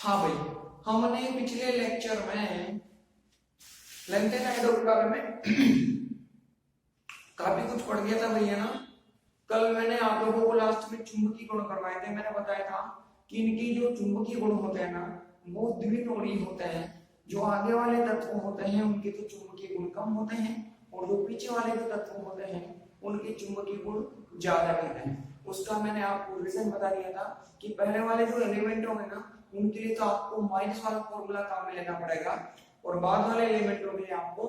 हाँ भाई, हमने पिछले लेक्चर में लेंथेन आयोडो के बारे में काफी कुछ पढ़ गया था भैया ना। कल मैंने आप लोगों को लास्ट में चुंबकीय गुण करवाए थे। मैंने बताया था कि इनकी जो चुंबकीय गुण होते हैं ना वो द्विनोड़ी होते हैं। जो आगे वाले तत्व होते हैं उनके तो चुंबकीय गुण कम होते हैं और जो पीछे वाले जो तत्व होते हैं उनके चुंबकीय गुण ज्यादा होते हैं। उसका मैंने आपको रीजन बता दिया था कि पहले वाले जो एलिमेंट होंगे ना उनके लिए तो आपको माइनस वाला फॉर्मूला काम में लेना पड़ेगा और बाद वाले एलिमेंटों के लिए आपको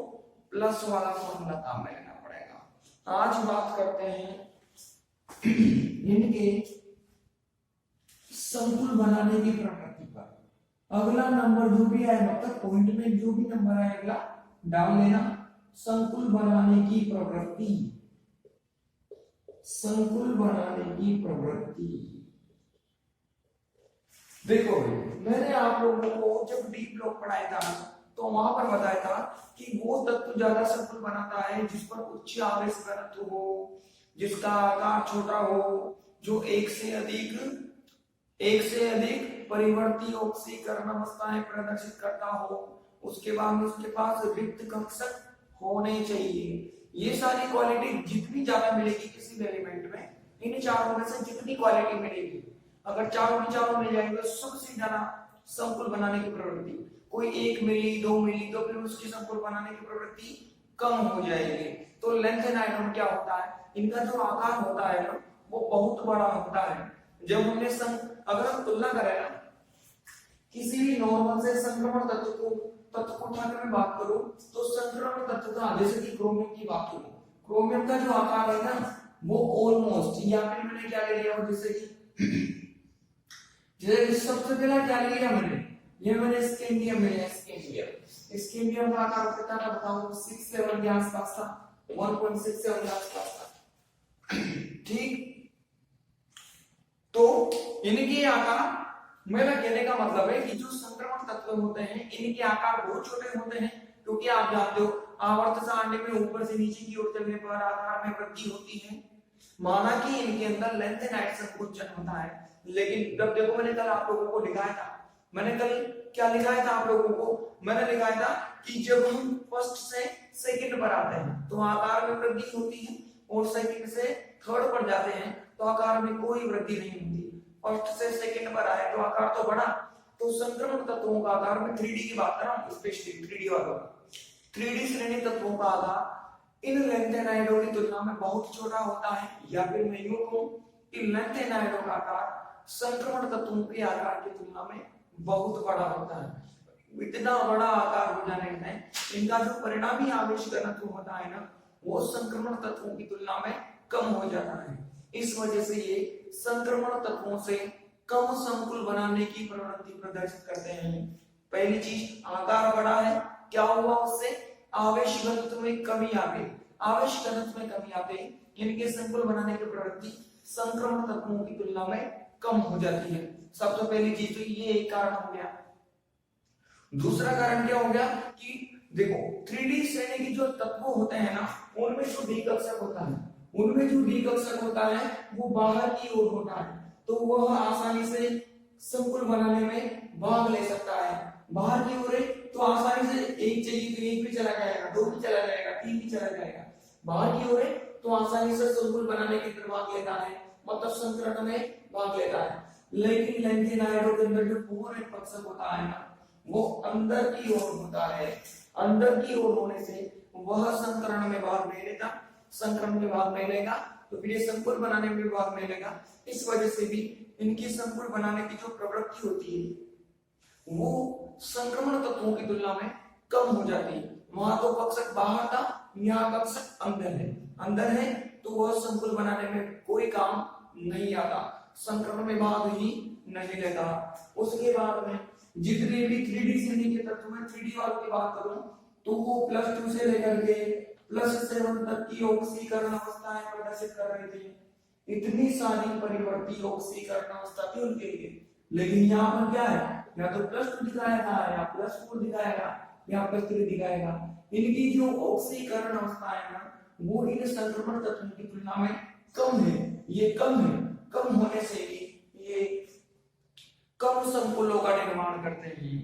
प्लस वाला फॉर्मूला काम में लेना पड़ेगा। आज बात करते हैं इनके संकुल बनाने की प्रकृति पर। अगला नंबर जो भी आए मतलब पॉइंट में जो भी नंबर आए अगला डाल लेना। संकुल बनाने की प्रवृत्ति, संकुल बनाने की प्रवृत्ति। देखो मैंने आप लोगों को जब डी ब्लॉक पढ़ाया था तो वहां पर बताया था कि वो तत्व ज्यादा संकुल बनाता है जिस पर उच्च आवेश घनत्व हो, जिसका आकार छोटा हो, जो एक से अधिक परिवर्ती ऑक्सीकरण अवस्थाएं प्रदर्शित करता हो, उसके बाद में उसके पास रिक्त कक्षक होने चाहिए। ये सारी क्वालिटी जितनी ज्यादा मिलेगी किसी भी एलिमेंट में, इन चारों में से जितनी क्वालिटी मिलेगी, अगर चारों की चारों मिल जाएंगे तो सबसे ज्यादा संकुल बनाने की प्रवृत्ति, कोई 1 मिली 2 मिली तो फिर उसकी संकुल बनाने की प्रवृत्ति कम हो जाएगी। तो लेंथेन आयोडो क्या होता है, इनका जो आकार होता है ना वो बहुत बड़ा होता है। जब हमने अगर हम तुलना करें ना किसी भी नॉर्मल से संक्रमण तत्व को उठाकर मैं बात करूं तो संक्रमण तत्व का, जैसे कि क्रोमियम की बात करूं, क्रोमियम का जो आकार है ना वो ऑलमोस्ट, या फिर मैंने क्या ले लिया जैसे सबसे पहला क्या ले लिया मैंने स्कैंडियम ले लिया। स्कैंडियम का आकार कितना था बताओ, 6-7 के आसपास था, 1.67 के आसपास था। ठीक, तो इनके आकार, मेरा कहने का मतलब है कि जो संक्रमण तत्व होते हैं इनके आकार बहुत छोटे होते हैं क्योंकि आप जानते हो आवर्त सारणी में ऊपर से नीचे की ओर चलने पर आकार में वृद्धि होती है। माना कि इनके अंदर लेंथेनाइड संकुचन होता है, लेकिन जब देखो मैंने कल आप लोगों को लिखाया था, मैंने कल क्या लिखाया था आप लोगों को, मैंने लिखाया था कि जब हम फर्स्ट से सेकंड पर आते हैं तो आकार में वृद्धि होती है और सेकंड से थर्ड पर जाते हैं तो आकार में कोई वृद्धि नहीं होती। फर्स्ट से सेकंड पर आए तो आकार तो बढ़ा। तो संक्रमण तत्वों का आकार में 3D की बात कर रहा हूं, स्पेशली 3D वालों का, 3D श्रेणी तत्वों का आकार इन लेंथेन आयोडो की तुलना में बहुत छोटा होता है, या फिर मैं यूं कहूं कि लेंथेन आयोडो का आकार संक्रमण तत्वों के आकार की तुलना में बहुत बड़ा होता है। इतना बड़ा आकार हो जाने में इनका जो परिणामी आवेश घनत्व होता है ना वो संक्रमण तत्वों की तुलना में कम हो जाता है। इस वजह से ये संक्रमण तत्वों से कम संकुल बनाने की प्रवृत्ति प्रदर्शित करते हैं। पहली चीज आकार बड़ा है, क्या हुआ उससे आवेश घनत्व में कमी आ गई, आवेश घनत्व में कमी आ गई, इनके संकुल बनाने की प्रवृत्ति संक्रमण तत्वों की तुलना में कम हो जाती है। सबसे पहली चीज तो ये एक कारण हो गया। दूसरा कारण क्या हो गया कि देखो 3D श्रेणी की जो तत्व होते हैं ना उनमें जो डी कक्षक होता है, उनमें जो डी कक्षक होता है वो बाहर की ओर होता है, तो वह आसानी से संकुल बनाने में भाग ले सकता है। बाहर की ओर है तो आसानी से एक चाहिए तो एक भी चला जाएगा, 2 भी चला जाएगा, 3 भी चला जाएगा। बाहर की ओर है तो आसानी से संकुल बनाने की भाग लेता है, मतलब संकरण में भाग लेता है। लेकिन लेंथेन आयोडो के अंदर जो पूर्ण कक्षक होता है ना वो अंदर की ओर होता है, अंदर की ओर होने से वह संकरण में भाग नहीं लेता, संकरण में भाग नहीं लेगा तो फिर ये संकुल बनाने में भाग नहीं लेगा। इस वजह से भी इनकी संकुल बनाने की जो प्रवृत्ति होती है वो संक्रमण तत्वों की तुलना में कम हो जाती है। वहां तो कक्षक बाहर था, यहाँ कक्षक अंदर है तो वह संकुल बनाने में कोई काम नहीं आता, संक्रमण में भाग ही नहीं लेता। उसके बाद में जितने भी 3D श्रेणी के तत्व में 3D वालों की बात करूं तो वो +2 से लेकर के +7 तक की ऑक्सीकरण अवस्थाएं प्रदर्शित कर रहे थे। इतनी सारी परिवर्ती ऑक्सीकरण अवस्था थी उनके लिए, लेकिन यहाँ पर क्या है, या तो +2 दिखाएगा या +4 दिखाएगा या +3 दिखाएगा। इनकी जो ऑक्सीकरण अवस्था है ना वो इन संक्रमण तत्वों की तुलना में कम है। ये कम है, कम होने से ये कम कम संकुलों का निर्माण करते हैं।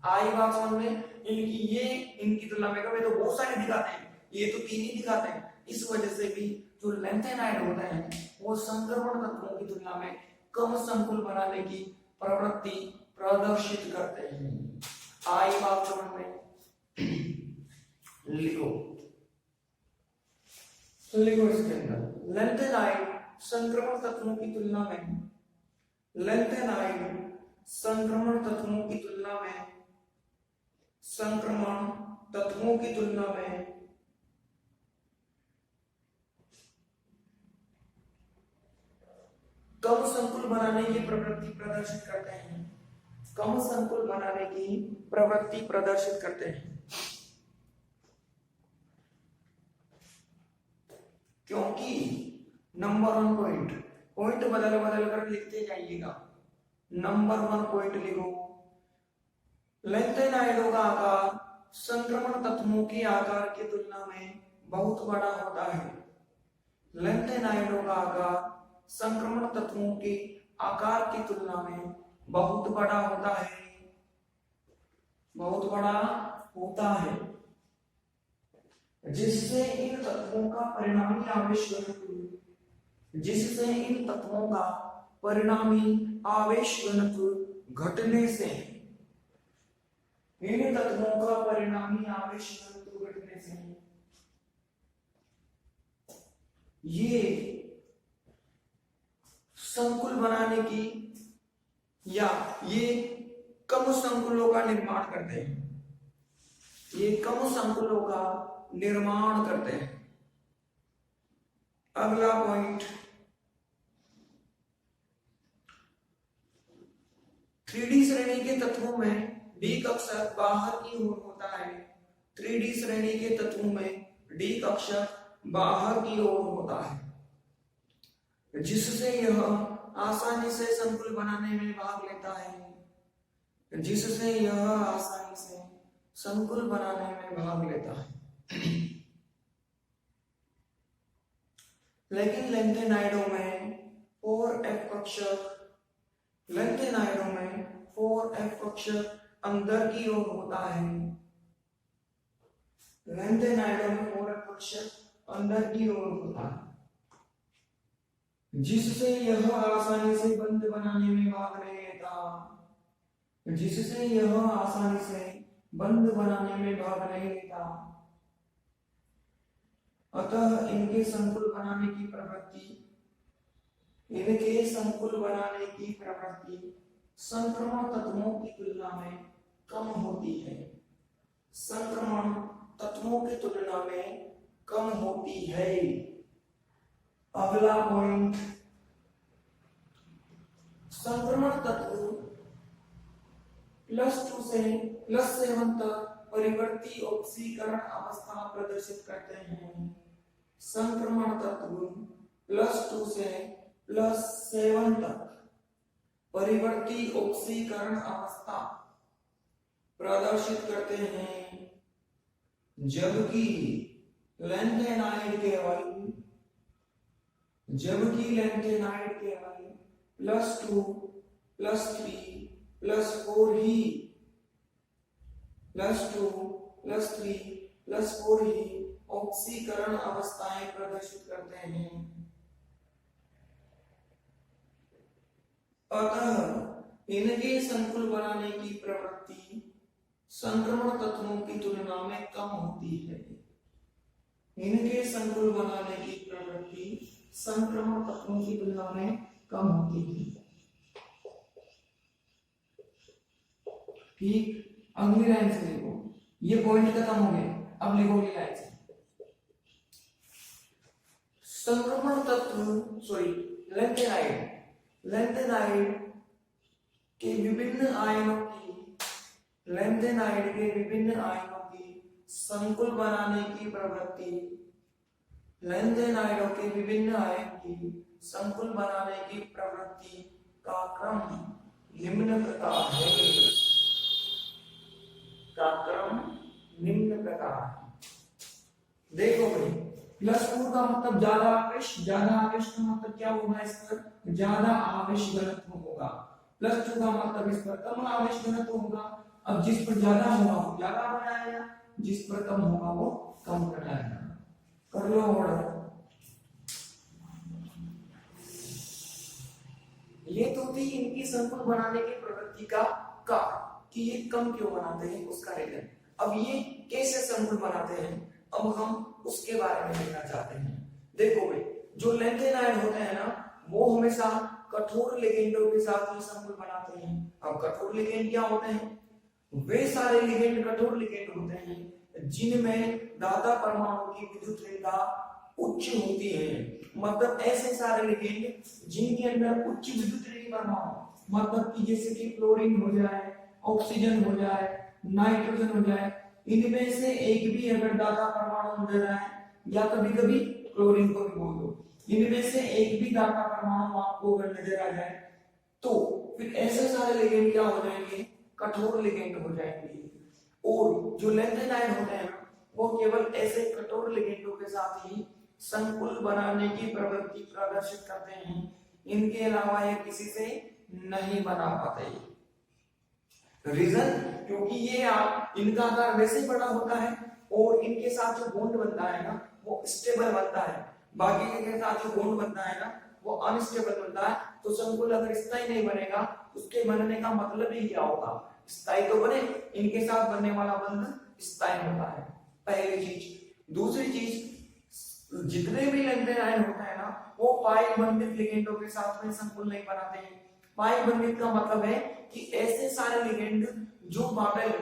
आई बात समझ में? इनकी तुलना में कभी तो बहुत सारे दिखाते हैं, ये तो 3 ही दिखाते हैं। इस वजह से भी जो लैंथेनाइड होते हैं वो संक्रमण तत्वों की तुलना में कम संकुल बनाने की प्रवृत्ति प्रदर्शित करते हैं। आई बात समझ में? लिखो इसके अंदर लैंथेनाइड संक्रमण तत्वों की तुलना में, लैंथेनाइड संक्रमण तत्वों की तुलना में, संक्रमण तत्वों की तुलना में कम संकुल बनाने की प्रवृत्ति प्रदर्शित करते हैं। कम संकुल बनाने की प्रवृत्ति प्रदर्शित करते हैं क्योंकि नंबर 1 पॉइंट बदल कर लिखते जाइएगा। नंबर 1 पॉइंट लिखो, लैंथेनाइडों का आकार संक्रमण तत्वों के आकार की तुलना में बहुत बड़ा होता है। लैंथेनाइडों का आकार संक्रमण तत्वों के आकार की तुलना में बहुत बड़ा होता है, बहुत बड़ा होता है, जिससे इन तत्वों का परिणामी आवेश घनत्व, जिससे इन तत्वों का परिणामी आवेश घनत्व घटने से, इन तत्वों का परिणामी आवेश घनत्व घटने से ये संकुल बनाने की या ये कम संकुलों का निर्माण करते हैं, ये कम संकुलों का निर्माण करते हैं। अगला पॉइंट 3D श्रेणी के तत्वों में डी कक्षक बाहर की ओर होता है। 3D श्रेणी के तत्वों में डी कक्षक बाहर की ओर होता है, जिससे यह आसानी से संकुल बनाने में भाग लेता है, जिससे यह आसानी से संकुल बनाने में भाग लेता है। लेकिन लैंथेनाइडों में 4F कक्षक, लैंथेनाइडों में 4F कक्षक अंदर की ओर होता है। लैंथेनाइडों में 4F कक्षक अंदर की ओर होता है, जिससे यह आसानी से बंद बनाने में भाग नहीं लेता, जिससे यह आसानी से बंद बनाने में भाग नहीं लेता। अतः इनके संकुल बनाने की प्रवृत्ति, इनके संकुल बनाने की प्रवृत्ति संक्रमण तत्वों की तुलना में कम होती है, संक्रमण तत्वों की तुलना में कम होती है। अगला पॉइंट, संक्रमण तत्व +2 से +7 तक परिवर्ती ऑक्सीकरण अवस्था प्रदर्शित करते हैं। संक्रमण तत्व +2 से +7 तक परिवर्ती ऑक्सीकरण अवस्था प्रदर्शित करते हैं, जबकि लैंथेनाइड केवल +2 +3 +4 ही ऑक्सीकरण अवस्थाएं प्रदर्शित करते हैं। अतः इनके संकुल बनाने की प्रवृत्ति संक्रमण तत्वों की तुलना में कम होती है। इनके संकुल बनाने की प्रवृत्ति संक्रमण तत्वों की तुलना में कम होती है। ठीक, अगली लाइन से लिखो, ये पॉइंट खत्म हो गए, अब लिखो अगली लाइन से। संक्रमण तत्व लैंथेनाइड के विभिन्न आयनों की, लैंथेनाइड के विभिन्न आयनों की संकुल बनाने की प्रवृत्ति, लैंथेनाइडों के विभिन्न आयन की संकुल बनाने की प्रवृत्ति का क्रम निम्न प्रकार है, का क्रम निम्न प्रकार है। देखो भाई, +4 का मतलब ज्यादा आवेश का मतलब क्या होगा, इस पर ज्यादा आवेश घनत्व होगा। +2 का मतलब इस पर कम आवेश घनत्व होगा। अब जिस पर ज्यादा होगा वो ज्यादा बनाएगा, जिस पर कम होगा वो कम घटाएगा। कर लो ऑर्डर। ये तो थी इनकी संकुल बनाने की प्रवृत्ति का कारण कि ये कम क्यों बनाते हैं उसका रीजन। अब ये कैसे संकुल बनाते हैं अब हम उसके बारे में देखना चाहते हैं। देखो भाई, जो लेंथेन आयन होते हैं ना वो हमेशा कठोर लिगेंडों के साथ ही संकुल बनाते हैं। अब कठोर लिगेंड क्या होते हैं? वे सारे लिगेंड कठोर लिगेंड होते हैं जिनमें दाता परमाणु की विद्युत ऋणता उच्च होती है। मतलब ऐसे सारे लिगेंड जिनके अंदर उच्च विद्युत ऋण परमाणु, मतलब कि जैसे कि क्लोरीन हो जाए, ऑक्सीजन हो जाए, नाइट्रोजन हो जाए, इनमें से एक भी अगर दाता परमाणु नजर आए, या कभी कभी क्लोरीन को भी बोल दो, इनमें से एक भी दाता परमाणु आपको अगर नजर आ जाए तो फिर ऐसे सारे लिगेंड क्या हो जाएंगे? कठोर लिगेंड हो जाएंगे। और जो लेंथेन आयन होते हैं वो केवल ऐसे कठोर लिगेंडों के साथ ही संकुल बनाने की प्रवृत्ति प्रदर्शित करते हैं, इनके अलावा ये किसी से नहीं बना पाते। रीजन, क्योंकि ये आप इनका आकार वैसे बड़ा होता है और इनके साथ जो बॉन्ड बनता है ना वो स्टेबल बनता है, बाकी के साथ जो बॉन्ड बनता है ना वो अनस्टेबल बनता है। तो संकुल अगर स्थायी नहीं बनेगा उसके बनने का मतलब ही क्या होगा? स्थायी तो बने, इनके साथ बनने वाला बंध स्थायी होता है, पहली चीज। दूसरी चीज, जितने भी लेंथेन आयन होते हैं ना वो पाई बंधित लिगेंडों के साथ में संकुल नहीं बनाते हैं। पाई बंधित का मतलब है कि ऐसे सारे लिगेंड जो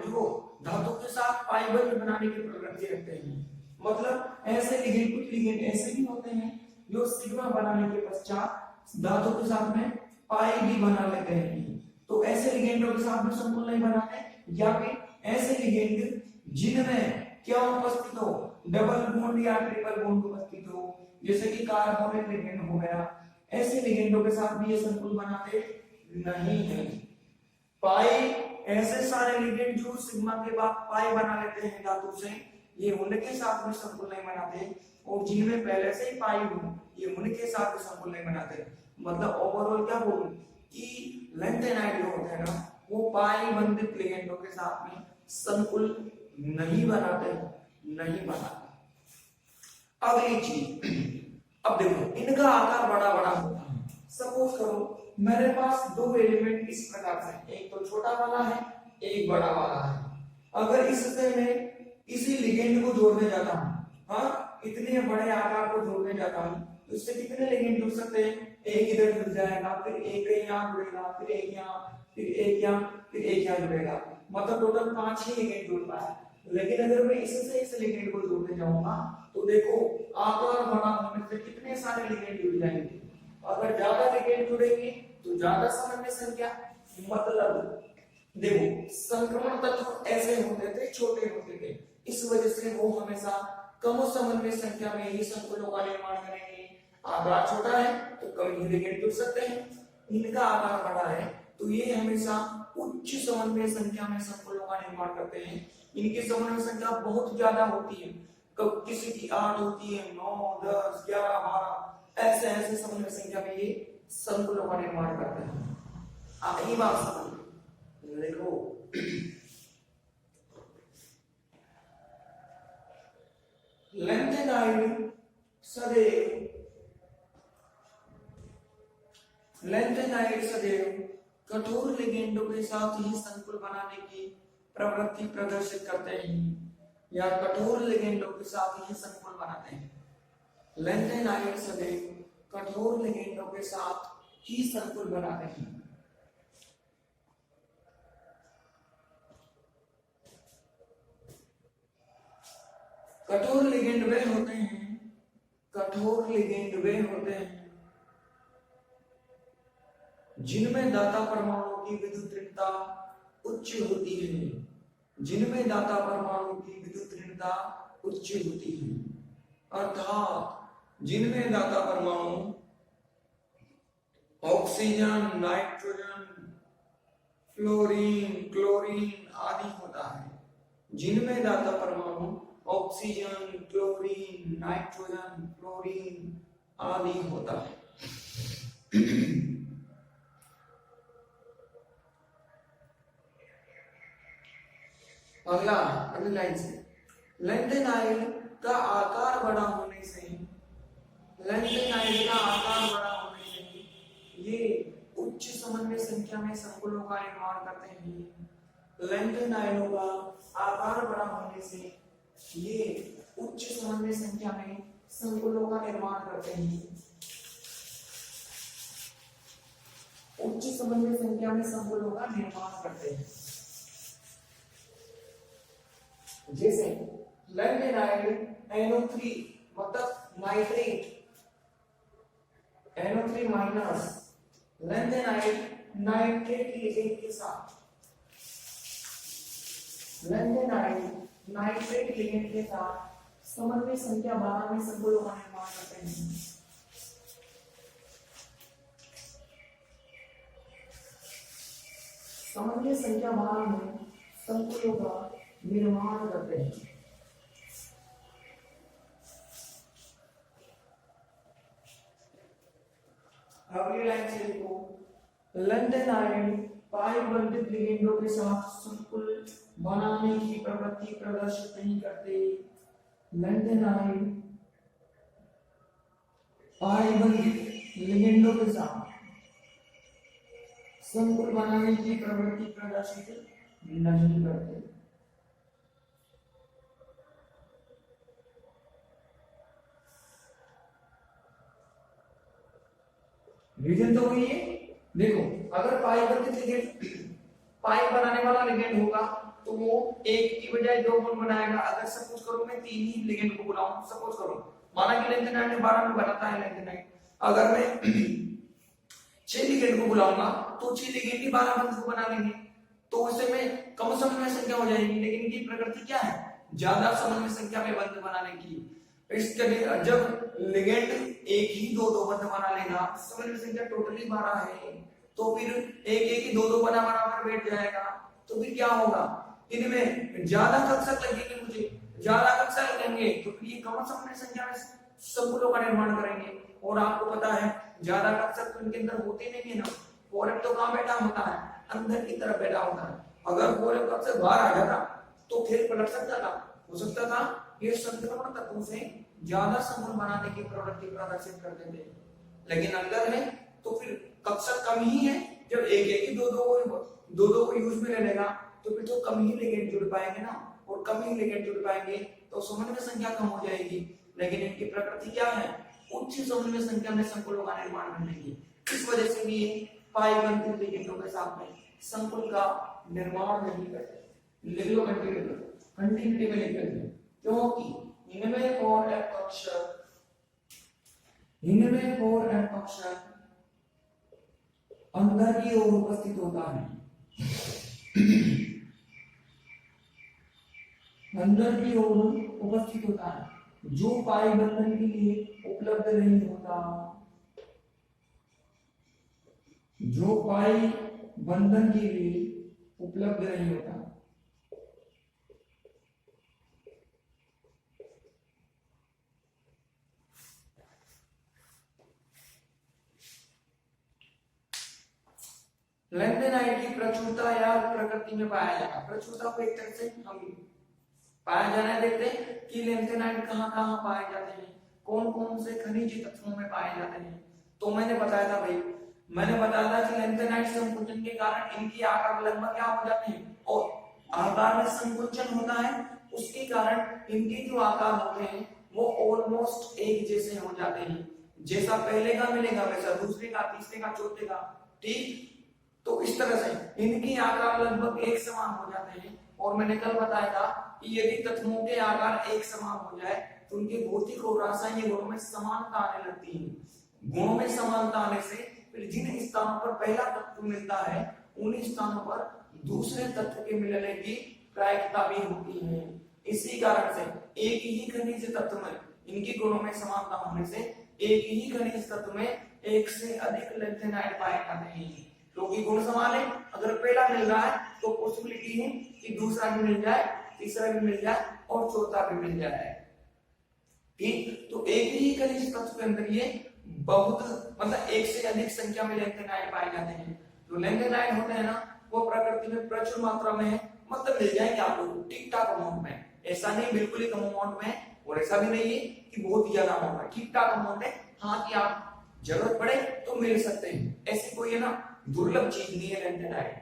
जो धातु के साथ पाई बंध बनाने की प्रवृत्ति रखते हैं। मतलब ऐसे लिगेंड, कुछ लिगेंड ऐसे भी होते हैं जो सिग्मा बनाने के पश्चात धातु के साथ में पाई भी बना लेते हैं। तो ऐसे लिगेंडों के साथ में संकुल नहीं बनाते। या फिर ऐसे लिगेंड जिनमें क्या उपस्थित हो? डबल बॉन्ड या ट्रिपल बॉन्ड उपस्थित हो, जैसे कि कार्बोनिक लिगेंड हो गया, ऐसे लिगेंडों के साथ भी ये संकुल बनाते नहीं है। पाई, ऐसे सारे लिगेंड जो सिग्मा के बाद पाई बना लेते हैं धातु से, ये उनके साथ में संकुल नहीं बनाते। और जिनमें पहले से ही पाई हो ये उनके साथ में संकुल नहीं बनाते। मतलब ओवरऑल क्या बोलूं कि लेंथेन आयन जो होते हैं ना वो पाई बंधित लिगेंडों के साथ में संकुल नहीं बनाते, नहीं बनाते। अगली चीज, अब देखो इनका आकार बड़ा बड़ा होता है। सपोज करो मेरे पास दो एलिमेंट इस प्रकार से, एक तो छोटा वाला है एक बड़ा वाला है। अगर इससे मैं इसी लिगेंड को जोड़ने जाता हूं, हाँ इतने बड़े आकार को जोड़ने जाता हूं तो इससे कितने लिगेंड जुड़ सकते हैं? एक इधर जुड़ जाएगा, फिर एक यहाँ जुड़ेगा, फिर एक यहाँ, फिर एक यहाँ, फिर एक यहाँ जुड़ेगा। मतलब टोटल 5 ही लिगेंड जुड़ पाए। लेकिन अगर मैं इससे इस लिगेंड को जोड़ने जाऊंगा तो देखो आकार बड़ा होने से कितने सारे लिगेंड जुड़ जाएंगे। अगर ज्यादा लिगेंड जुड़ेंगे तो ज्यादा समन्वय संख्या। मतलब देखो संक्रमण तत्व ऐसे होते थे, छोटे होते थे, इस वजह से वो हमेशा कम समन्वय संख्या में ही संकुलों का निर्माण करेंगे। आकार छोटा है तो कम ही लिगेंड जुड़ सकते हैं, इनका आकार बड़ा है तो ये हमेशा उच्च समन्वय संख्या में संकुलों का निर्माण करते हैं। इनकी समन्वय संख्या बहुत ज्यादा होती है, कब किसी की 8 होती है, 9, 10, 11, 12, ऐसे ऐसे समन्वय संख्या में ये संकुलों का निर्माण करते हैं। यही बात समझ देखो लेंथेन आयन सदैव कठोर लिगेंडों के साथ ही संकुल बनाने की प्रवृत्ति प्रदर्शित करते हैं या कठोर लिगेंडों के साथ ही संकुल बनाते हैं। लेंथेन आयन सदैव कठोर लिगेंडों के साथ ही संकुल बनाते हैं। कठोर लिगेंड वे होते हैं, कठोर लिगेंड वे होते हैं जिनमें दाता परमाणु की विद्युत ऋणता उच्च होती है, जिनमें दाता परमाणु की विद्युत ऋणता उच्च होती है। अर्थात जिनमें दाता परमाणु ऑक्सीजन, नाइट्रोजन, फ्लोरीन, क्लोरीन आदि होता है, जिनमें दाता परमाणु ऑक्सीजन, क्लोरीन, नाइट्रोजन, फ्लोरीन आदि होता है। अगली लाइन से, लेंथेनाइड का आकार बड़ा होने से, लेंथेनाइड का आकार बड़ा होने से ये उच्च समन्वय संख्या में संकुलों का निर्माण करते हैं। लेंथेनाइडों का आकार बड़ा होने से ये उच्च समन्वय संख्या में संकुलों का निर्माण करते हैं। उच्च समन्वय संख्या में संकुलों का निर्माण करते हैं। जैसे लेंथेनाइड NO3 मतलब nitrate, NO3 minus lanthanide nitrate ligand के साथ, लेंथेनाइड नाइट्रेट लिगेंड के साथ समन्वय संख्या 12 में संकुलों का निर्माण करते हैं। समन्वय संख्या 12 में संकुलों का निर्माण करते हैं। अगली लाइन से देखो, लेंथेनाइड पाई बंधित लिगेंडों के साथ संकुल बनाने की प्रवृत्ति प्रदर्शित नहीं करते। लेंथेनाइड पाई बंधित लिगेंडों के साथ संकुल बनाने की प्रवृत्ति प्रदर्शित नहीं करते। रीजन तो वही है। देखो, अगर पाई बंधित लिगेंड, पाई बनाने वाला लिगेंड होगा तो वो एक की बजाय दो बॉन्ड बनाएगा। अगर सपोज करो मैं तीन ही लिगेंड को बुलाऊं, सपोज करो माना कि लेंथेनाइड 12 में बनाता है लेंथेनाइड, अगर मैं 6 लिगेंड को बुलाऊंगा तो 6 लिगेंड ही 12 बॉन्ड को बना लेंगे, तो उससे में कम समन्वय संख्या हो जाएगी। लेकिन इनकी प्रकृति क्या है, ज्यादा समन्वय संख्या में बंध बनाने की। इसके लिए जब लिगेंड एक ही दो बंध बना लेगा, समन्वय संख्या टोटली 12 है, तो फिर एक ही दो बना बराबर बैठ जाएगा। तो फिर क्या होगा, इनमें ज्यादा कक्षक लगेंगे, मुझे ज्यादा कक्षक लगेंगे तो फिर ये कम समन्वय संख्या में संकुलों का निर्माण करेंगे। और आपको पता है ज्यादा कक्षक तो इनके अंदर होते नहीं है ना, फोरम तो कहां बैठा होता है, अंदर की तरफ बैठा होता है। अगर फोरम कक्षक बाहर आ जाता तो खेल पलट सकता था, हो सकता था ये संक्रमण तत्वों से ज्यादा संकुल बनाने की प्रवृत्ति प्रदर्शित करते थे। लेकिन अंदर है तो फिर कक्षक कम ही है, जब एक ही दो को यूज में ले लेगा तो फिर तो कम ही लिगेंड जुड़ पाएंगे ना, और कम ही लिगेंड जुड़ पाएंगे तो समन्वय संख्या कम हो जाएगी। लेकिन इनकी प्रकृति क्या है, उच्च समन्वय संख्या में संकुलों का निर्माण करने की। इस वजह से भी ये पाई बंधित लिगेंडों के साथ में संकुल का निर्माण नहीं करते। लिख लो कंटिन्यूटी में लिख लो, क्योंकि इनमें और एफ अक्षर अंदर की ओर उपस्थित होता है, अंदर की ओर उपस्थित होता है, जो पाई बंधन के लिए उपलब्ध नहीं होता, जो पाई बंधन के लिए उपलब्ध नहीं होता। लेंथेनाइड की प्रचुरता या प्रकृति में पाया जाएगा। प्रचुरता को एक तरह से हम पाया जाना देखते हैं कि लेंथेनाइड कहाँ पाए जाते हैं, कौन कौन से खनिज तत्वों में पाए जाते हैं। तो मैंने बताया था कि लेंथेनाइड संकुचन के कारण इनकी आकार लगभग क्या हो जाते हैं, और आकार में संकुचन होता है उसके कारण इनके जो आकार होते हैं वो ऑलमोस्ट एक जैसे हो जाते हैं। जैसा पहले का मिलेगा वैसा दूसरे का, तीसरे का, चौथे का, ठीक। तो इस तरह से इनकी आकार लगभग एक समान हो जाते हैं। और मैंने कल बताया था कि यदि तत्वों के आकार एक समान हो जाए तो उनके भौतिक और रासायनिक गुणों में समानता आने लगती है। गुणों में समानता आने से फिर जिन स्थानों पर पहला तत्व मिलता है उन स्थानों पर दूसरे तत्व के मिलने की प्रायिकता भी होती है। इसी कारण से एक ही खनिज तत्व में इनकी गुणों में समानता होने से एक ही खनिज तत्व में एक से अधिक लेंथेनाइड पाए जाते हैं, क्योंकि गुण समान है। अगर पहला मिल रहा है तो पॉसिबिलिटी है कि दूसरा भी मिल जाए, तीसरा भी मिल जाए और चौथा भी मिल जाए, ठीक। तो एक ही खनिज तत्व के अंदर ये बहुत मतलब एक से अधिक संख्या में लेंथेनाइड पाए जाते हैं। जो लेंथेनाइड होते हैं ना वो प्रकृति में प्रचुर मात्रा में मतलब मिल जाएंगे आपको ठीक ठाक अमाउंट में, ऐसा नहीं बिल्कुल ही कम अमाउंट में और ऐसा भी नहीं है कि बहुत ही ज्यादा अमाउंट में, ठीक ठाक अमाउंट है। हाँ कि आप जरूरत पड़े तो मिल सकते हैं, ऐसी कोई है ना दुर्लभ चीज नहीं है लैंथेनाइट।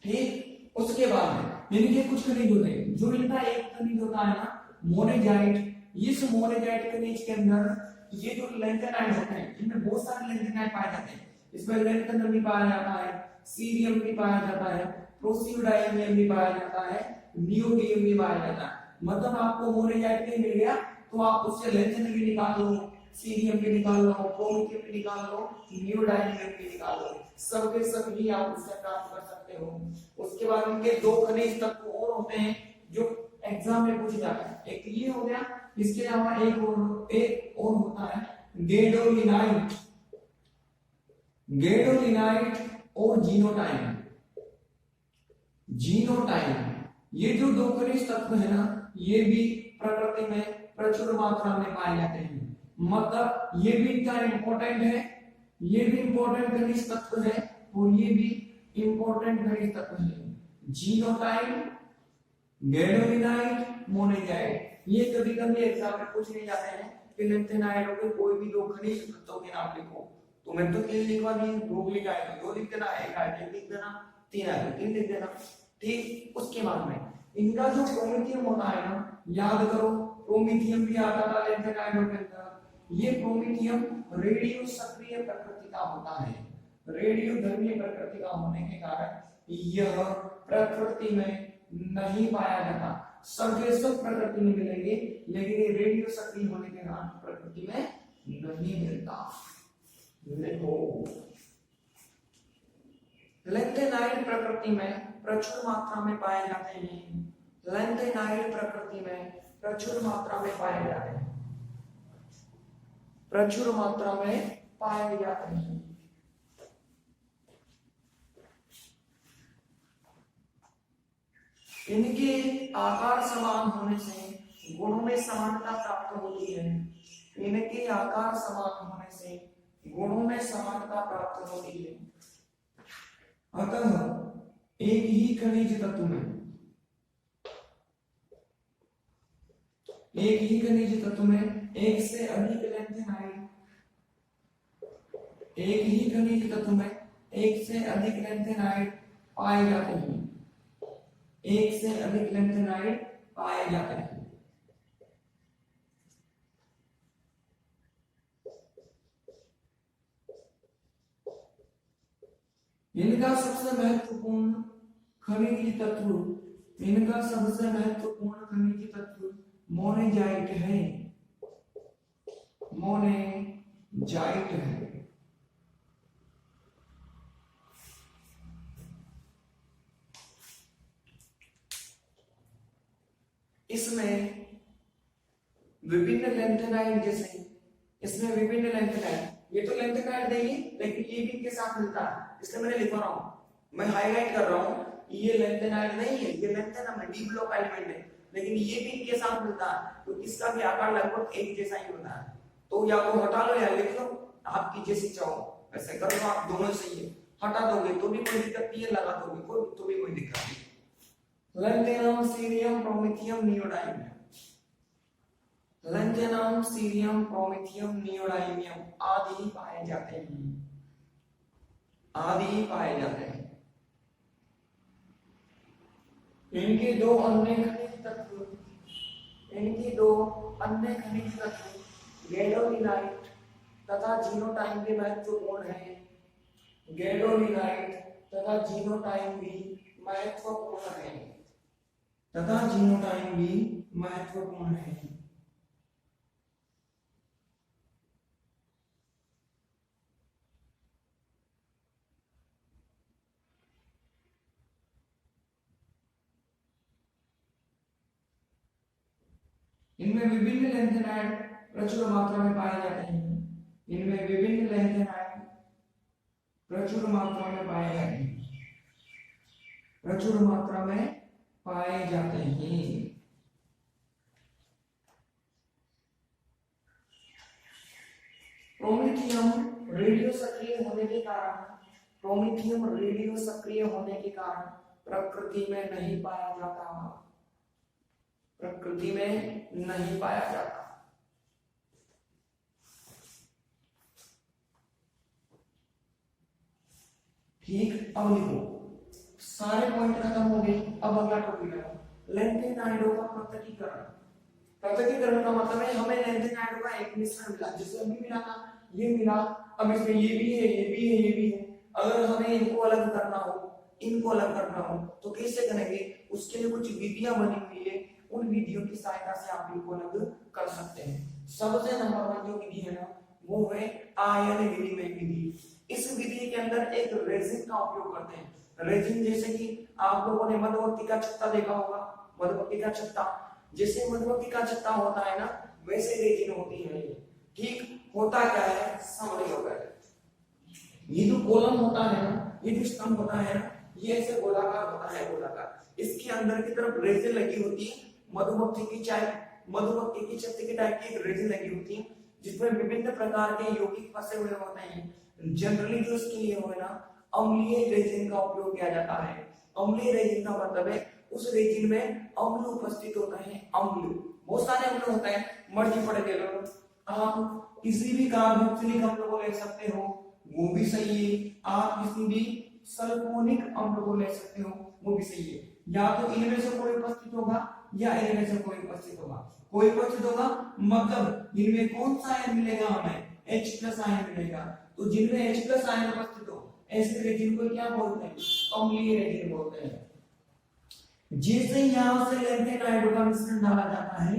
ठीक, उसके बाद में यानी कि कुछ खनिज होते हैं, जो इनका एक खनिज होता है ना मोनेजाइट, इस मोनेजाइट खनिज के अंदर ये जो लैंथेनाइट होते हैं इनमें बहुत सारे लैंथेनाइट पाए जाते हैं। इसमें लैंथेनम भी पाया जाता है, सीरियम भी पाया जाता है, प्रोसियोडाइनियम भी पाया जाता है, नियोडियम भी पाया जाता है। मतलब आपको मोनेजाइट नहीं मिल गया तो आप उससे लैंथेनम भी निकाल लो, सीरियम भी निकाल लो, प्रोमिथियम भी निकाल लो, नियोडाइनियम भी निकाल लो, सब के सब ही आप उससे प्राप्त कर सकते हो। उसके बाद उनके दो खनिज तत्व और होते हैं जो एग्जाम में पूछे जाते हैं, एक ये हो गया, इसके अलावा एक और होता है गैडोलिनाइट, गैडोलिनाइट और जीनोटाइन। जीनोटाइन ये जो दो खनिज तत्व है ना ये भी प्रकृति में प्रचुर मात्रा में पाए जाते हैं। मतलब ये भी क्या इंपॉर्टेंट है, ये भी इंपॉर्टेंट खनिज तत्व है और ये भी इंपॉर्टेंट खनिज तत्व है। जीनोटाइन, गैडोलिनाइट, मोनेजाइट, ये कभी कभी एग्जाम में पूछे जाते हैं कि लैंथेनाइट के कोई भी दो खनिज तत्वों के नाम लिखो, तो मैं तो तीन लिखवा दी, दो लिखा है दो लिख देना, एक हाइड्रोजन लिख देना, तीन हाइड्रोजन लिख देना। ठीक, उसके बाद में इनका जो प्रोमिथियम होता है ना, याद करो प्रोमिथियम भी आता था लैंथेनाइटों के अंदर। ये प्रोमिथियम रेडियो सक्रिय प्रकृति का होता है, रेडियो धर्मी प्रकृति का होने के कारण यह प्रकृति में नहीं पाया जाता। सब के सब प्रकृति में मिलेंगे लेकिन ये रेडियो सक्रिय होने के कारण प्रकृति में नहीं मिलता। देखो लैंथेनाइट प्रकृति में प्रचुर मात्रा में पाए जाते हैं, लैंथेनाइट प्रकृति में प्रचुर मात्रा में पाए जाते हैं, प्रचुर मात्रा में पाए जाते हैं। इनके आकार समान होने से गुणों में समानता प्राप्त होती है, इनके आकार समान होने से गुणों में समानता प्राप्त होती है। अतः एक ही खनिज तत्व में, एक ही खनिज तत्व में एक से अधिक लैंथेनाइट, एक ही खनिज तत्व में एक से अधिक लैंथेनाइट पाए जाते हैं, एक से अधिक लैंथेनाइट पाए जाते हैं। इनका सबसे महत्वपूर्ण खनिज तत्व, इनका सबसे महत्वपूर्ण खनिज तत्व मोनेजाइट है, मोनेजाइट है। इसमें विभिन्न लैंथेनाइट जैसे, इसमें विभिन्न लैंथेनाइट, ये तो लैंथेनाइट नहीं लेकिन ये भी इनके साथ मिलता है इसलिए मैंने लिखवा रहा हूं, मैं हाईलाइट कर रहा हूं। ये लैंथेनाइट नहीं है, ये लैंथेनम है, डी ब्लॉक एलिमेंट है, लेकिन ये भी इनके साथ मिलता है तो इसका भी आकार लगभग एक जैसा ही होता है। तो या तो हटा लो या लिख लो, आपकी जैसी चाहो ऐसे कर लो, आप दोनों सही है। हटा दोगे तो भी कोई दिक्कत नहीं है, लगा दोगे तो भी कोई दिक्कत नहीं। Lanthanum, cerium, promethium, neodymium, lanthanum, cerium, promethium, neodymium आदि पाए जाते हैं, आदि पाए जाते हैं। इनके दो अन्य खनिज तत्व, इनके दो अन्य खनिज तत्व गैडोलिनाइट तथा जीनोटाइन भी महत्वपूर्ण है, गैडोलिनाइट तथा जीनोटाइन भी महत्वपूर्ण है, तथा जीनोटाइन भी महत्वपूर्ण है। इनमें विभिन्न लैंथेनाइट प्रचुर मात्रा में पाए जाते हैं, इनमें विभिन्न लैंथेनाइट प्रचुर मात्रा में पाए जाते हैं, प्रचुर मात्रा में पाए जाते हैं। प्रोमिथियम रेडियो सक्रिय होने के कारण प्रोमीथियम रेडियो सक्रिय होने के कारण प्रकृति में नहीं पाया जाता, प्रकृति में नहीं पाया जाता। ठीक, अब लिखो, सारे पॉइंट खत्म हो गए। अब अगला टॉपिक है लैंथेनाइडों का पृथक्कीकरण। पृथक्कीकरण का मतलब है हमें लैंथेनाइडों का एक मिश्रण मिला, जैसे अभी मिला था, ये मिला, अब इसमें ये भी है, ये भी है, ये भी है। अगर हमें इनको अलग करना हो, इनको अलग करना हो तो कैसे करेंगे? उसके लिए कुछ विधियां बनी हुई है, उन विधियों की सहायता से आप इनको अलग कर सकते हैं। सबसे नंबर 1 जो विधि है ना, वो है आयन विनिमय विधि। इस विधि के अंदर एक रेजिन का उपयोग करते हैं। रेजिन जैसे कि आप लोगों ने मधुमक्खी का छत्ता देखा होगा, मधुमक्खी का छत्ता, जैसे मधुमक्खी का छत्ता होता है ना, वैसे रेजिन होती है। ठीक, होता क्या है समझ लो पहले। ये जो कॉलम होता है ना, ये जो स्तंभ होता है ना, ये ऐसे गोलाकार होता है, गोलाकार। इसके अंदर की तरफ रेजिन लगी होती है, मधुमक्खी की मधुमक्खी की छत्ते के टाइप की एक रेजिन लगी होती है, जिसमें विभिन्न प्रकार के यौगिक फंसे हुए होते हैं। जनरली जो इसके लिए हो ना, अम्लीय रेजिन का उपयोग किया जाता है। अम्लीय रेजिन का मतलब है उस रेजिन में अम्ल उपस्थित होता है। अम्ल, बहुत सारे अम्ल होते हैं, मर्जी पड़े ले लो। आप किसी भी कार्बोक्सिलिक अम्ल को ले सकते हो, वो भी सही है। आप किसी भी सल्फोनिक अम्ल को ले सकते हो, वो भी सही है। या तो इनमें से कोई उपस्थित होगा या इनमें से कोई उपस्थित होगा। कोई उपस्थित होगा मतलब इनमें कौन सा आयन मिलेगा? हमें H+ आयन मिलेगा। तो जिनमें H+ आयन उपस्थित हो, ऐसे रेजिन को क्या बोलते हैं? अम्लीय रेजिन बोलते हैं। जैसे यहां से लैंथेनाइडों का मिश्रण डाला जाता है,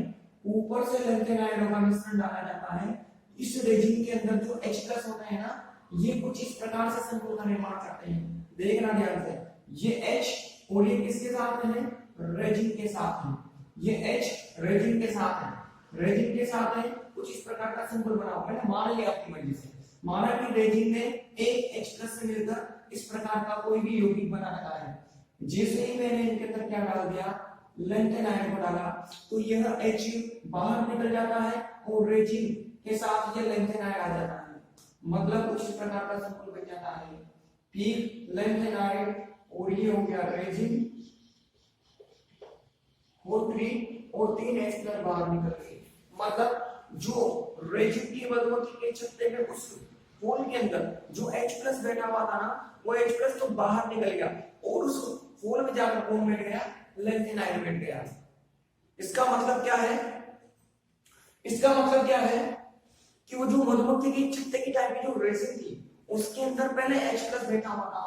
ऊपर से लैंथेनाइडों का मिश्रण डाला जाता है, इस रेजिन के अंदर जो H+ होता है ना, ये कुछ इस प्रकार से संकुल का निर्माण करते हैं। देखना ध्यान से, ये H और ये किसके साथ है? रेजिन के साथ है। ये H रेजिन के साथ है, रेजिन के साथ है, कुछ इस प्रकार का संकुल बना हुआ है। मान लिया अपनी मर्जी से, माना कि रेजिन ने एक H+ से मिलकर इस प्रकार का कोई भी यौगिक बना रखा है। जैसे ही मैंने इनके अंदर क्या डाल दिया? लैंथेनाइड को डाला, तो यह H बाहर निकल जाता है और रेजिन के साथ ये लैंथेनाइड आ जाता है। मतलब कुछ इस प्रकार का संकुल बन जाता है। फिर लैंथेनाइड और ये हो गया रेजिन, और 3 H+ बाहर निकल गए। मतलब जो रेजिन की मधुमक्खी के छत्ते में उस फूल के अंदर जो H+ बैठा हुआ था ना, वो H+ तो बाहर निकल गया और उस फूल में जाकर कौन बैठ गया? लैंथेनाइड बैठ गया। इसका मतलब क्या है? इसका मतलब क्या है कि वो जो मधुमक्खी की छत्ते की टाइप की जो रेजिन थी, उसके अंदर पहले H+ बैठा हुआ था,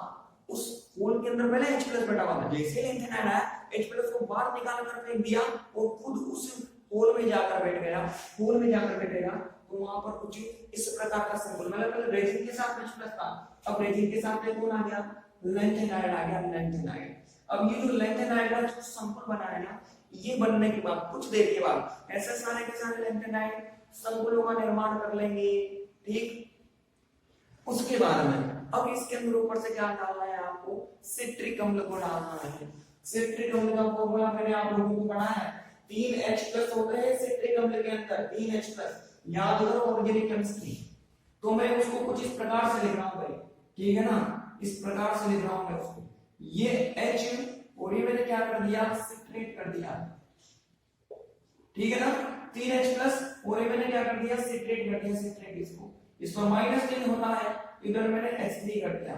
उस फूल के अंदर पहले H+ बैठा हुआ था। जैसे लैंथेनाइड आया, H+ को बाहर निकाल कर फेंक दिया और खुद उस फूल में जाकर बैठ गया। फूल में जाकर बैठेगा तो वहां पर कुछ इस प्रकार का संकुल, मतलब रेजिन के साथ H+ था, अब रेजिन के साथ कौन आ गया? लैंथेनाइड आ गया, लैंथेनाइड। अब ये जो लैंथेनाइड का जो संकुल बना है ना, ये बनने के बाद कुछ देर के बाद ऐसे सारे के सारे लैंथेनाइड संकुलों का निर्माण कर लेंगे। ठीक, उसके बाद में अब इसके अंदर ऊपर से क्या डालना है? आपको सिट्रिक अम्ल को डालना है। सिट्रिक अम्ल का फॉर्मूला मैंने आप लोगों को पढ़ा है, 3 H+ होते हैं सिट्रिक अम्ल के अंदर, 3 H+। याद करो ऑर्गेनिक केमिस्ट्री। तो मैं उसको कुछ इस प्रकार से लिख रहा हूं भाई, ठीक है ना, इस प्रकार से लिख रहा हूं मैं उसको। ये H और ये मैंने क्या कर दिया? सिट्रेट कर दिया, ठीक है ना, 3 H+ और ये मैंने क्या कर दिया? सिट्रेट कर दिया। सिट्रेट इस पर -3 होता है, इधर मैंने H3 कर दिया,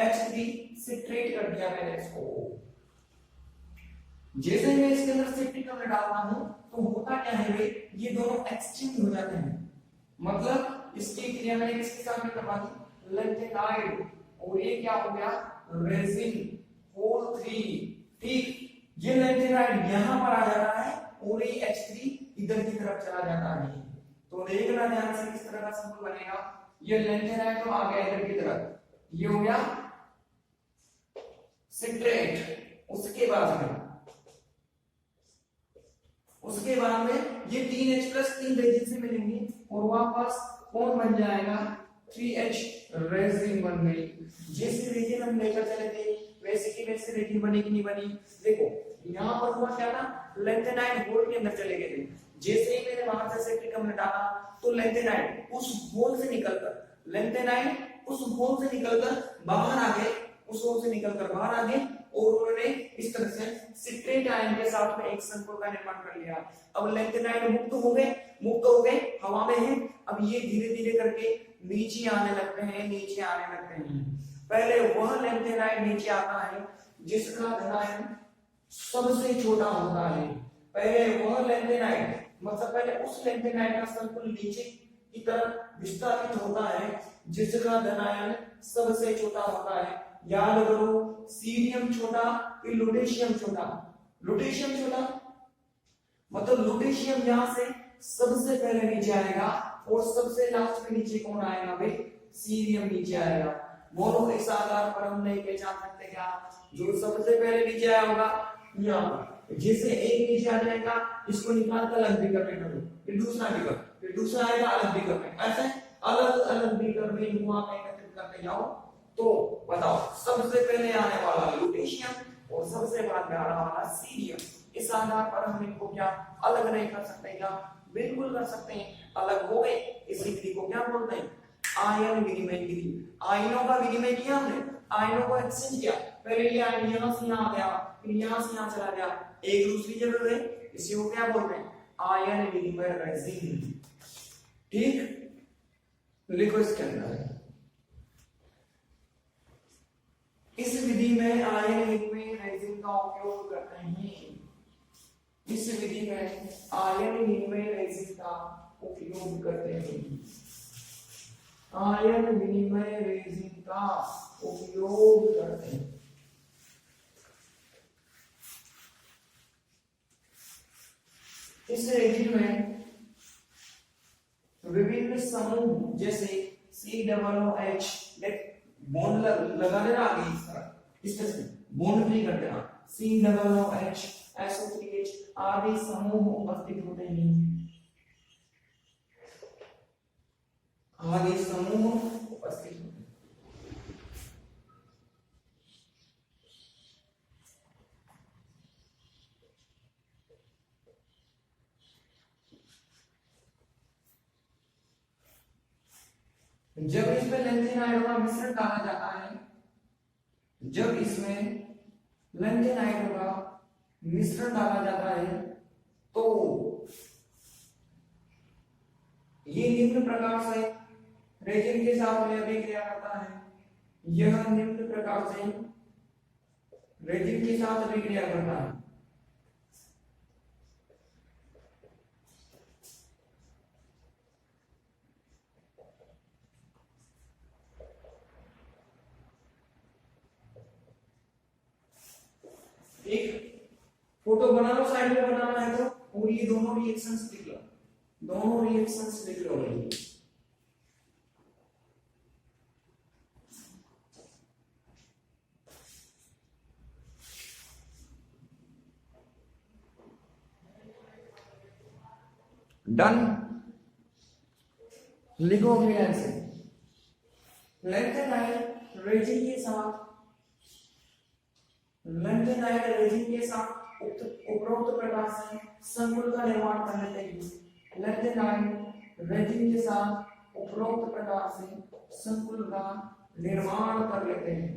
H3 सिट्रेट कर दिया मैंने इसको। जैसे मैं इसके अंदर सिट्रिक अम्ल डालता हूं तो होता क्या है भाई? ये दोनों एक्सचेंज हो जाते हैं। मतलब इसकी क्रिया मैंने किसके साथ में करवा दी? लैंथेनाइड, और ये क्या हो गया? रेजिन 4,3। ठीक, ये लैंथेनाइड यहां पर आ जाता है और ये H3 इधर की तरफ चला जाता है। तो देखना ध्यान से किस तरह का संकुल बनेगा। ये लैंथेनाइड तो आ गया इधर की तरफ, ये हो गया सिट्रेट। उसके बाद में ये 3 H+ 3 रेजिन से मिलेंगे और वापस कौन बन जाएगा? 3H रेजिन बन गई। जैसे रेजिन हम लेकर चले थे वैसे की वैसे रेजिन बनी कि नहीं बनी? देखो यहाँ पर हुआ क्या था? लैंथेनाइड होल के अंदर चले गए थे। जैसे ही मैंने वहां से सिट्रिक अम्ल डाला तो लैंथेनाइड उस होल से निकलकर लैंथेनाइड उस होल से निकलकर बाहर आ गए, उस होल से निकलकर बाहर आ गए और उन्होंने इस तरह से सिट्रेट आयन के साथ में एक संकुल का निर्माण कर लिया। अब लैंथेनाइड मुक्त हो गए, हवा में है। अब ये धीरे धीरे करके नीचे आने लगते हैं। पहले वह लैंथेनाइड नीचे आता है जिसका धनायन सबसे छोटा होता है। पहले वह लैंथेनाइड मतलब पहले उस लैंथेनाइड का संकुल नीचे की तरफ विस्थापित होता है जिसका धनायन सबसे छोटा होता है। याद करो, सीरियम छोटा फिर लुटेशियम छोटा। मतलब लुटेशियम यहां से सबसे पहले नीचे आएगा और सबसे लास्ट में नीचे कौन आएगा भाई? सीरियम नीचे आएगा। बोलो इस आधार पर हम नहीं पहचान सकते क्या जो सबसे पहले नीचे आया होगा यहाँ, जैसे एक नीचे आ जाएगा इसको निकाल कर अलग भी करने करो, फिर दूसरा आएगा अलग भी करने, ऐसे अलग भी करके इनको आप एकत्रित करते जाओ तो बताओ सबसे पहले आने वाला लुटेशियम और सबसे बाद में आने वाला सीरियम। इस आधार पर हम इनको क्या अलग नहीं कर सकते क्या? बिल्कुल कर सकते हैं, अलग हो गए। इस विधि को क्या बोलते हैं? आयन विनिमय विधि। आयनों का विनिमय किया हमने, आयनों का एक्सचेंज किया। पहले ये आयन यहाँ से यहाँ आ गया, फिर यहाँ से यहाँ चला गया, एक दूसरी जगह गए, इसी को क्या बोलते हैं? आयन विनिमय रेजिन। ठीक, लिखो इसके अंदर। इस विधि में आयन विनिमय रेजिन का उपयोग करते हैं। इस विधि में आयन विनिमय रेजिन का उपयोग करते हैं। आयन विनिमय रेजिन का उपयोग करते हैं। इस रेजिन में विभिन्न समूह जैसे COOH बॉन्ड लगाने ना आगे इस तरह से बॉन्ड नहीं करते ना, COOH SO3H आदि समूह उपस्थित होते हैं। आदि समूह उपस्थित होते हैं। जब इसमें लैंथेनाइड का मिश्रण डाला जाता है, जब इसमें लैंथेनाइड का मिश्रण डाला जाता है तो ये निम्न प्रकार से रेजिन के साथ में अभिक्रिया करता है। यह निम्न प्रकार से रेजिन के साथ अभिक्रिया करता है। एक फोटो बना लो, साइड में बनाना है तो, और ये दोनों रिएक्शंस लिख लो, दोनों रिएक्शंस लिख लो। डन, लिखो अपने आंसर। लैंथेनाइड रेजिन के साथ उपरोक्त प्रकार से संकुल का निर्माण कर लेते हैं। लैंथेनाइड रेजिन के साथ उपरोक्त प्रकार से संकुल का निर्माण कर लेते हैं।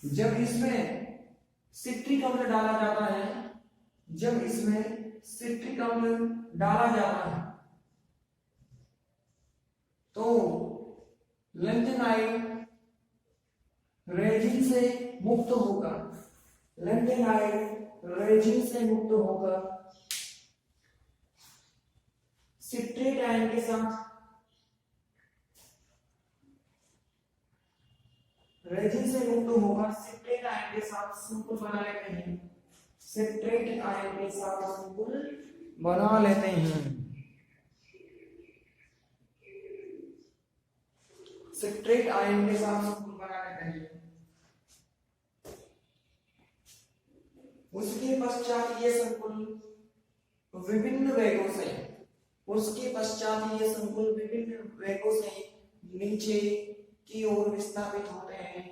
जब इसमें सिट्रिक अम्ल डाला जाता है, जब इसमें सिट्रिक अम्ल डाला जाता है तो लैंथेनाइड रेजिन से मुक्त होकर, लैंथेनाइड रेजिन से मुक्त होकर सिट्रेट आयन के साथ, रेजिन से मुक्त होकर सिट्रेट आयन के साथ संकुल बना लेते हैं। सिट्रेट आयन के साथ संकुल बना लेते हैं। सिट्रेट आयन के साथ संकुल बना लेते हैं। उसके पश्चात ये संकुल विभिन्न वेगों से, उसके पश्चात ये संकुल विभिन्न वेगों से नीचे की ओर विस्थापित होते हैं।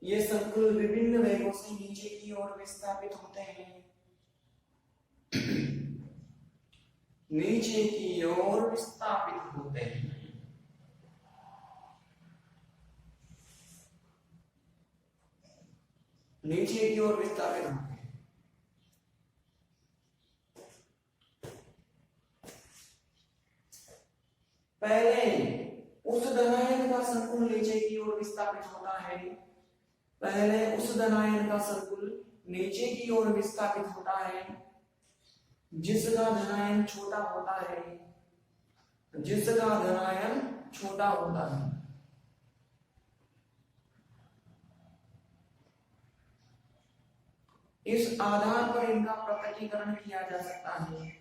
ये संकुल विभिन्न वेगों से नीचे की ओर विस्थापित होते हैं। नीचे की ओर विस्थापित होते हैं। नीचे की ओर विस्थापित होते हैं। पहले उस धनायन का संकुल नीचे की ओर विस्थापित होता है। पहले उस धनायन का संकुल नीचे की ओर विस्थापित होता है जिसका धनायन छोटा होता है। जिसका धनायन छोटा होता है। इस आधार पर इनका पृथक्कीकरण किया जा सकता है।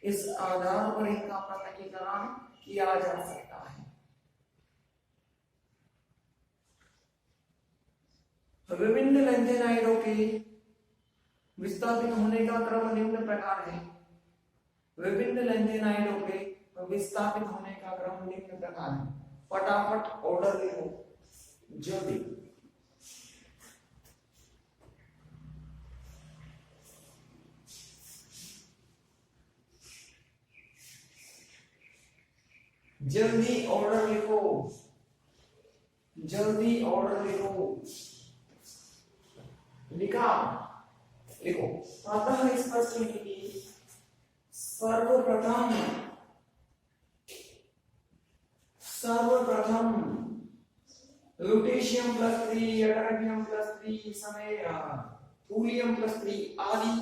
इस आधार पर इनका पृथक्कीकरण किया जा सकता है। विभिन्न लेंथेनाइडों के विस्थापित होने का क्रम निम्न प्रकार है। विभिन्न लेंथेनाइडों के विस्थापित होने का क्रम निम्न प्रकार है। फटाफट ऑर्डर लिखो जल्दी। जल्दी ऑर्डर लिखो। जल्दी ऑर्डर लिखो। लिखा लिखो। अतः स्पष्ट लिखिए। सर्वप्रथम लुटेशियम +3 यटरबियम +3 समय थूलियम +3 आदि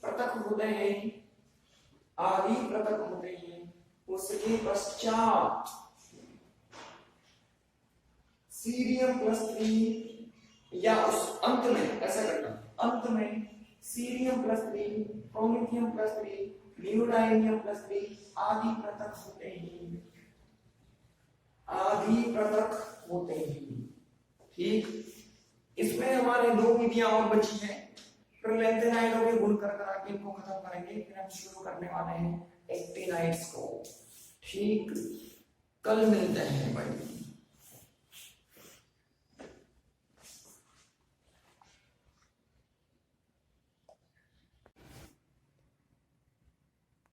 पृथक होते हैं। आदि पृथक होते हैं। उसके पश्चात सीरियम +3 या उस अंत में ऐसा करना। अंत में सीरियम +3 प्रोमेथियम +3 नियोडाइमियम +3 आदि पृथक होते हैं। आदि पृथक होते हैं। ठीक। इसमें हमारे दो विधियां और बची हैं। फिर लेंथेनाइडों के गुण कर के इनको खत्म करेंगे। फिर हम शुरू करने वाले हैं एक्टिनाइड्स को। ठीक। कल मिलते हैं भाई।